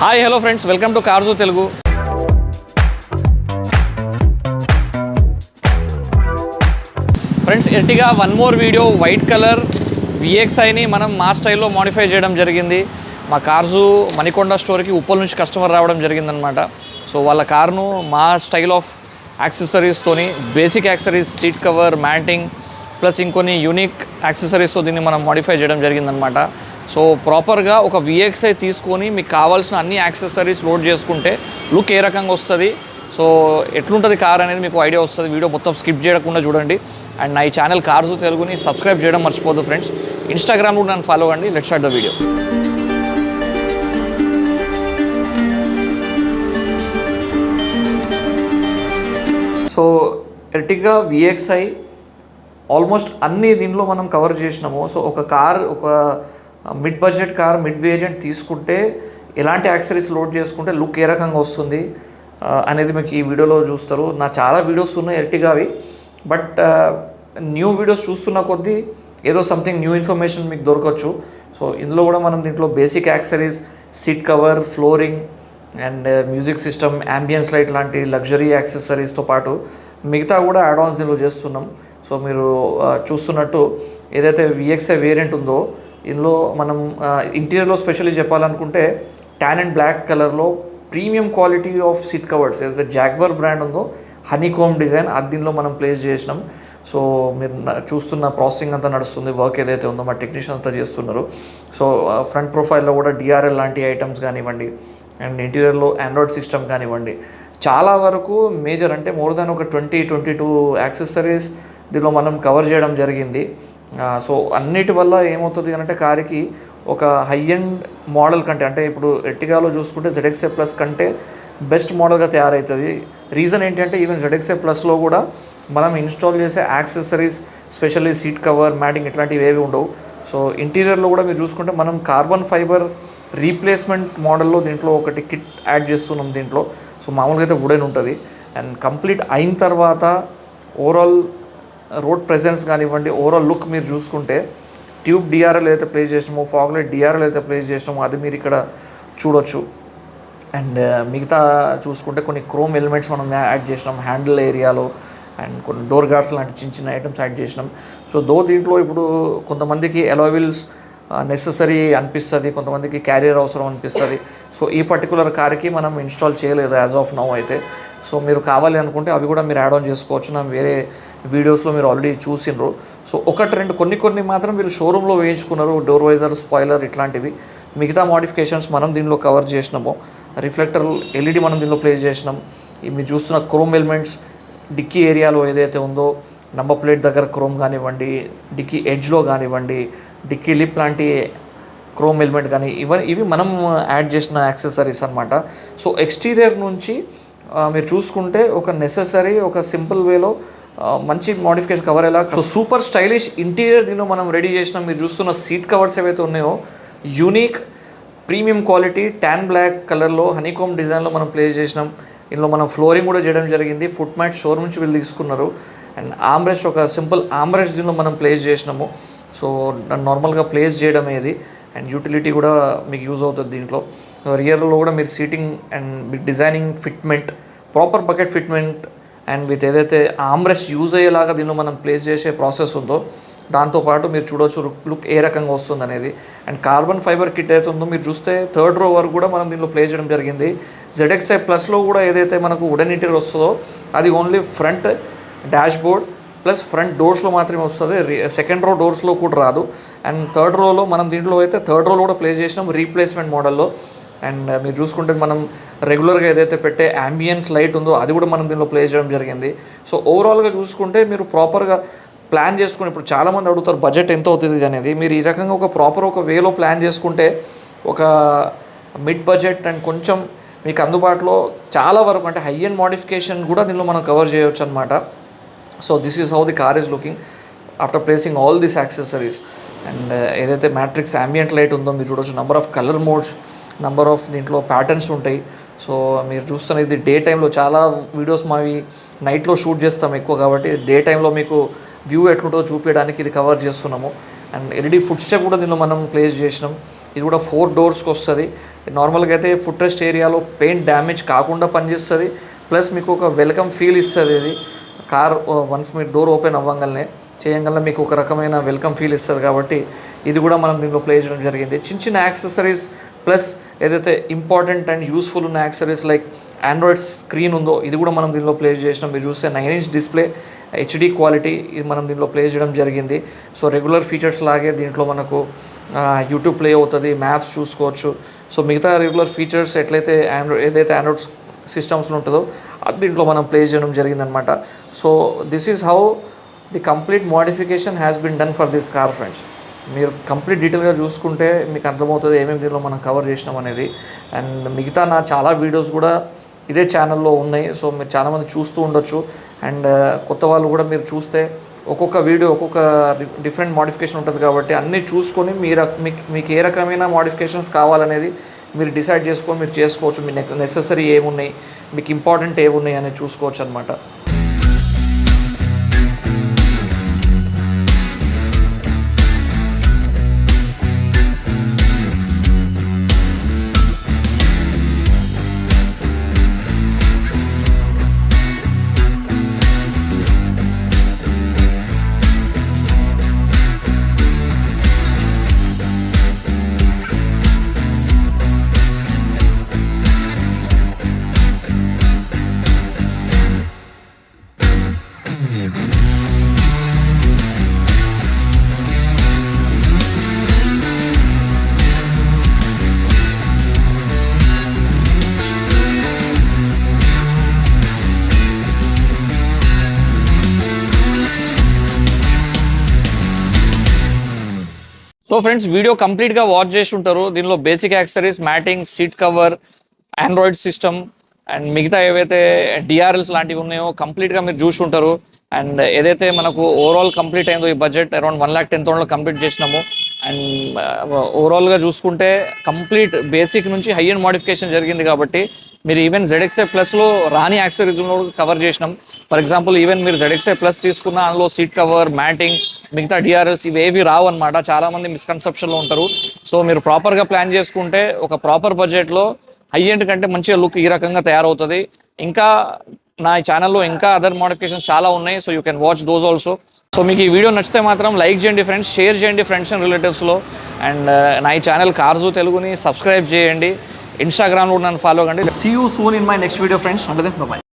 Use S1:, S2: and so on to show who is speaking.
S1: Hi hello friends, welcome to Carzo Telugu. Friends, Ertiga one more video white colour విఎక్స్ఐని మనం మా స్టైల్లో modify చేయడం జరిగింది. మా కార్జు మణికొండ స్టోర్కి ఉప్పల్ నుంచి కస్టమర్ రావడం జరిగిందనమాట. సో వాళ్ళ కార్ను మా స్టైల్ ఆఫ్ యాక్సెసరీస్తోని, basic accessories, seat cover, matting plus ఇంకొన్ని యూనిక్ యాక్సెసరీస్తో దీన్ని మనం మోడిఫై చేయడం జరిగిందనమాట. సో ప్రాపర్గా ఒక విఎక్స్ఐ తీసుకొని మీకు కావాల్సిన అన్ని యాక్సెసరీస్ లోడ్ చేసుకుంటే లుక్ ఏ రకంగా వస్తుంది, సో ఎట్లుంటుంది కార్ అనేది మీకు ఐడియా వస్తుంది. వీడియో మొత్తం స్కిప్ చేయకుండా చూడండి. అండ్ నా ఈ ఛానల్ కార్జు తెలుగుని సబ్స్క్రైబ్ చేయడం మర్చిపోద్దు ఫ్రెండ్స్. ఇన్స్టాగ్రామ్ కూడా నన్ను ఫాలో అవ్వండి. Let's start the video. So Ertiga VXi almost అన్ని దీనిలో మనం కవర్ చేసినాము. సో ఒక కార్, ఒక mid budget car, mid variant తీసుకుంటే ఎలాంటి యాక్సెసరీస్ లోడ్ చేసుకుంటే లుక్ ఏ రకంగా వస్తుంది అనేది మీకు ఈ వీడియోలో చూస్తారు. నా చాలా వీడియోస్ ఉన్నాయి ఎర్టిగావి, బట్ న్యూ వీడియోస్ చూస్తున్న కొద్దీ ఏదో సంథింగ్ న్యూ ఇన్ఫర్మేషన్ మీకు దొరకవచ్చు. సో ఇందులో కూడా మనం దీంట్లో basic accessories, seat cover, flooring and music system, ambience light లాంటి లగ్జరీ యాక్సెసరీస్తో పాటు మిగతా కూడా యాడ్-ఆన్స్ దీనిలో చేస్తున్నాం. సో మీరు చూస్తున్నట్టు ఏదైతే విఎక్స్ఐ వేరియంట్ ఉందో ఇందులో మనం ఇంటీరియర్లో స్పెషల్లీ చెప్పాలనుకుంటే ట్యాన్ అండ్ బ్లాక్ కలర్లో premium quality of seat covers ఏదైతే జాగ్వర్ బ్రాండ్ ఉందో హనీకోమ్ డిజైన్ అది దీనిలో మనం ప్లేస్ చేసినాం. సో మీరు చూస్తున్న ప్రాసెసింగ్ అంతా నడుస్తుంది, వర్క్ ఏదైతే ఉందో మా టెక్నీషియన్ అంతా చేస్తున్నారు. సో ఫ్రంట్ ప్రొఫైల్లో కూడా డిఆర్ఎల్ లాంటి ఐటమ్స్ కానివ్వండి, అండ్ ఇంటీరియర్లో ఆండ్రాయిడ్ సిస్టమ్ కానివ్వండి, చాలా వరకు మేజర్ అంటే మోర్ దాన్ ఒక 22 యాక్సెసరీస్ దీనిలో మనం కవర్ చేయడం జరిగింది. సో అన్నిటి వల్ల ఏమవుతుంది అంటే కార్కి ఒక హై ఎండ్ మోడల్ కంటే, అంటే ఇప్పుడు ఎర్టిగాలో చూసుకుంటే ZXA ప్లస్ కంటే బెస్ట్ మోడల్గా తయారవుతుంది. రీజన్ ఏంటంటే ఈవెన్ ZXA ప్లస్లో కూడా మనం ఇన్స్టాల్ చేసే accessories, specially seat cover, matting ఇట్లాంటివి ఏవి ఉండవు. సో ఇంటీరియర్లో కూడా మీరు చూసుకుంటే మనం కార్బన్ ఫైబర్ రీప్లేస్మెంట్ మోడల్లో దీంట్లో ఒకటి కిట్ యాడ్ చేస్తున్నాం దీంట్లో. సో మామూలుగా అయితే వుడెన్ ఉంటుంది. అండ్ కంప్లీట్ అయిన తర్వాత ఓవరాల్ రోడ్ ప్రెజెన్స్ కానివ్వండి, ఓవరాల్ లుక్ మీరు చూసుకుంటే ట్యూబ్ డిఆర్ఎల్ అయితే ప్లేస్ చేసినామో, ఫాగ్ లైట్ డిఆర్ఎల్ అయితే ప్లేస్ చేసినామో అది మీరు ఇక్కడ చూడొచ్చు. అండ్ మిగతా చూసుకుంటే కొన్ని క్రోమ్ ఎలిమెంట్స్ మనం యాడ్ చేసినాం హ్యాండిల్ ఏరియాలో, అండ్ కొన్ని డోర్ గార్డ్స్ లాంటి చిన్న చిన్న ఐటమ్స్ యాడ్ చేసినాం. సో దీంట్లో ఇప్పుడు కొంతమందికి అలాయ్ వీల్స్ నెససరీ అనిపిస్తుంది, కొంతమందికి క్యారియర్ అవసరం అనిపిస్తుంది. సో ఈ పర్టికులర్ కార్కి మనం ఇన్స్టాల్ చేయలేదు యాజ్ ఆఫ్ నౌ అయితే. సో మీరు కావాలి అనుకుంటే అవి కూడా మీరు యాడ్ ఆన్ చేసుకోవచ్చు. నా వేరే వీడియోస్లో మీరు ఆల్రెడీ చూసినారు. సో ఒకటి రెండు కొన్ని మాత్రం మీరు షోరూంలో వేయించుకున్నారు, డోర్ వైజర్, స్పాయిలర్ ఇట్లాంటివి. మిగతా మోడిఫికేషన్స్ మనం దీనిలో కవర్ చేసినాము. రిఫ్లెక్టర్ ఎల్ఈడి మనం దీనిలో ప్లేస్ చేసినాం. మీరు చూస్తున్న క్రోమ్ ఎలిమెంట్స్ డిక్కీ ఏరియాలో ఏదైతే ఉందో, నంబర్ ప్లేట్ దగ్గర క్రోమ్ కానివ్వండి, డిక్కీ ఎడ్జ్లో కానివ్వండి, డిక్కీ లిప్ లాంటి క్రోమ్ ఎలిమెంట్ కానీ ఇవి మనం యాడ్ చేసిన యాక్సెసరీస్ అనమాట. సో ఎక్స్టీరియర్ నుంచి మీరు చూసుకుంటే ఒక నెససరీ, ఒక సింపుల్ వేలో మంచి మోడిఫికేషన్ కవర్ ఎలా. సో సూపర్ స్టైలిష్ ఇంటీరియర్ దీనిలో మనం రెడీ చేసినాం. మీరు చూస్తున్న సీట్ కవర్స్ ఏవైతే ఉన్నాయో unique premium quality tan black కలర్లో హనీకోమ్ డిజైన్లో మనం ప్లేస్ చేసినాం. ఇందులో మనం ఫ్లోరింగ్ కూడా చేయడం జరిగింది. ఫుట్ మ్యాట్ షోరూమ్ నుంచి వీళ్ళు తీసుకున్నారు. అండ్ ఆమ్రెస్ట్, ఒక సింపుల్ ఆమ్రెస్ట్ దీనిలో మనం ప్లేస్ చేసినాము. సో నార్మల్గా ప్లేస్ చేయడం ఏది, అండ్ యూటిలిటీ కూడా మీకు యూజ్ అవుతుంది దీంట్లో. రియర్లో కూడా మీరు seating and designing fitment, proper bucket fitment and with ఏదైతే ఆమ్రెస్ట్ యూజ్ అయ్యేలాగా దీనిలో మనం ప్లేస్ చేసే ప్రాసెస్ ఉందో దాంతోపాటు మీరు చూడవచ్చు లుక్ ఏ రకంగా వస్తుంది అనేది. అండ్ కార్బన్ ఫైబర్ కిట్ అయితే ఉందో మీరు చూస్తే 3rd రో వరకు కూడా మనం దీనిలో ప్లేస్ చేయడం జరిగింది. ZXA ప్లస్లో కూడా ఏదైతే మనకు వుడెన్ ఇంటీరియర్ వస్తుందో అది only front dashboard plus front డోర్స్లో మాత్రమే వస్తుంది. 2nd రో డోర్స్లో కూడా రాదు. అండ్ 3rd రోలో మనం దీంట్లో అయితే 3rd రోలో కూడా ప్లేస్ చేసినాం రీప్లేస్మెంట్ మోడల్లో. అండ్ మీరు చూసుకుంటే మనం రెగ్యులర్గా ఏదైతే పెట్టే యాంబియన్స్ లైట్ ఉందో అది కూడా మనం దీనిలో ప్లేస్ చేయడం జరిగింది. సో ఓవరాల్గా చూసుకుంటే మీరు ప్రాపర్గా ప్లాన్ చేసుకుని, ఇప్పుడు చాలామంది అడుగుతారు బడ్జెట్ ఎంత అవుతుంది అనేది. మీరు ఈ రకంగా ఒక వేలో ప్లాన్ చేసుకుంటే ఒక మిడ్ బడ్జెట్ అండ్ కొంచెం మీకు అందుబాటులో చాలా వరకు అంటే హై ఎండ్ మోడిఫికేషన్ కూడా దీనిలో మనం కవర్ చేయవచ్చు అనమాట. So this is how the car is looking after placing all these accessories. And ఏదైతే మ్యాట్రిక్స్ యాంబియంట్ లైట్ ఉందో మీరు చూడవచ్చు, number of colour modes, number of దీంట్లో ప్యాటర్న్స్ ఉంటాయి. సో మీరు చూస్తున్న ఇది డే టైంలో, చాలా వీడియోస్ మావి నైట్లో షూట్ చేస్తాం ఎక్కువ, కాబట్టి డే టైంలో మీకు వ్యూ ఎట్లుంటుందో చూపించడానికి ఇది కవర్ చేస్తున్నాము. అండ్ ఎల్ఈడి ఫుట్ స్టెప్ కూడా దీనిలో మనం ప్లేస్ చేసినాం. ఇది కూడా 4 డోర్స్కి వస్తుంది. నార్మల్గా అయితే ఫుట్ రెస్ట్ ఏరియాలో పెయింట్ డ్యామేజ్ కాకుండా పనిచేస్తుంది, ప్లస్ మీకు ఒక వెల్కమ్ ఫీల్ ఇస్తుంది. ఇది కార్ వన్స్ మీరు డోర్ ఓపెన్ అవ్వగానే చేయగల మీకు ఒక రకమైన వెల్కమ్ ఫీల్ ఇస్తుంది. కాబట్టి ఇది కూడా మనం దీనిలో ప్లే చేయడం జరిగింది. చిన్న చిన్న యాక్సెసరీస్ ప్లస్ ఏదైతే ఇంపార్టెంట్ అండ్ యూస్ఫుల్ ఉన్న యాక్సెసరీస్ లైక్ ఆండ్రాయిడ్ స్క్రీన్ ఉందో ఇది కూడా మనం దీనిలో ప్లే చేసినాం. మీరు చూస్తే 9" డిస్ప్లే, హెచ్డి క్వాలిటీ, ఇది మనం దీనిలో ప్లే చేయడం జరిగింది. సో రెగ్యులర్ ఫీచర్స్ లాగే దీంట్లో మనకు యూట్యూబ్ ప్లే అవుతుంది, మ్యాప్స్ చూసుకోవచ్చు. సో మిగతా రెగ్యులర్ ఫీచర్స్ ఎట్లయితే ఏదైతే ఆండ్రాయిడ్ సిస్టమ్స్లో ఉంటుందో అది దీంట్లో మనం ప్లే చేయడం జరిగిందనమాట. So this is how the complete modification has been done for this car friends. మీరు కంప్లీట్ డీటెయిల్గా చూసుకుంటే మీకు అర్థమవుతుంది ఏమేమి దీనిలో మనం కవర్ చేసినాం అనేది. అండ్ మిగతా నా చాలా వీడియోస్ కూడా ఇదే ఛానల్లో ఉన్నాయి. సో మీరు చాలామంది చూస్తూ ఉండొచ్చు. అండ్ కొత్త వాళ్ళు కూడా మీరు చూస్తే ఒక్కొక్క వీడియో ఒక్కొక్క డిఫరెంట్ మోడిఫికేషన్ ఉంటుంది. కాబట్టి అన్నీ చూసుకొని మీకు ఏ రకమైన మోడిఫికేషన్స్ కావాలనేది మీరు డిసైడ్ చేసుకొని మీరు చేసుకోవచ్చు. మీ నెసెసరీ ఏమున్నాయి, మీకు ఇంపార్టెంట్ ఏమున్నాయి అనేది చూసుకోవచ్చు అనమాట. సో ఫ్రెండ్స్ వీడియో కంప్లీట్గా వాచ్ చేసి ఉంటారు. దీనిలో basic accessories, matting, seat cover, Android system and మిగతా ఏవైతే డిఆర్ఎల్స్ లాంటివి ఉన్నాయో కంప్లీట్గా మీరు చూసి ఉంటారు. అండ్ ఏదైతే మనకు ఓవరాల్ కంప్లీట్ అయిందో ఈ బడ్జెట్ అరౌండ్ 1,10,000 కంప్లీట్ చేసినాము. అండ్ ఓవరాల్గా చూసుకుంటే కంప్లీట్ బేసిక్ నుంచి హై అండ్ మోడిఫికేషన్ జరిగింది. కాబట్టి మీరు ఈవెన్ ZXi ప్లస్లో రాని యాక్సెసరీస్ కవర్ చేసినాం. ఫర్ ఎగ్జాంపుల్ ఈవెన్ మీరు ZXi ప్లస్ తీసుకున్న అందులో సీట్ కవర్, మ్యాటింగ్, మిగతా డిఆర్ఎల్స్ ఇవేవి రావు అనమాట. చాలామంది మిస్కన్సెప్షన్లో ఉంటారు. సో మీరు ప్రాపర్గా ప్లాన్ చేసుకుంటే ఒక ప్రాపర్ బడ్జెట్లో హై ఎండ్ కంటే మంచిగా లుక్ ఈ రకంగా తయారవుతుంది. ఇంకా నా ఛానల్లో ఇంకా అదర్ మోడిఫికేషన్స్ చాలా ఉన్నాయి. So you can watch those also. So మీకు ఈ వీడియో నచ్చితే మాత్రం లైక్ చేయండి ఫ్రెండ్స్, షేర్ చేయండి ఫ్రెండ్స్ అండ్ రిలేటివ్స్లో. అండ్ నా ఈ ఛానల్ కార్జు తెలుగుని సబ్స్క్రైబ్ చేయండి. ఇన్స్టాగ్రామ్లో నన్ను ఫాలో కండి. See you soon in my next video friends. అంటే బాయ్.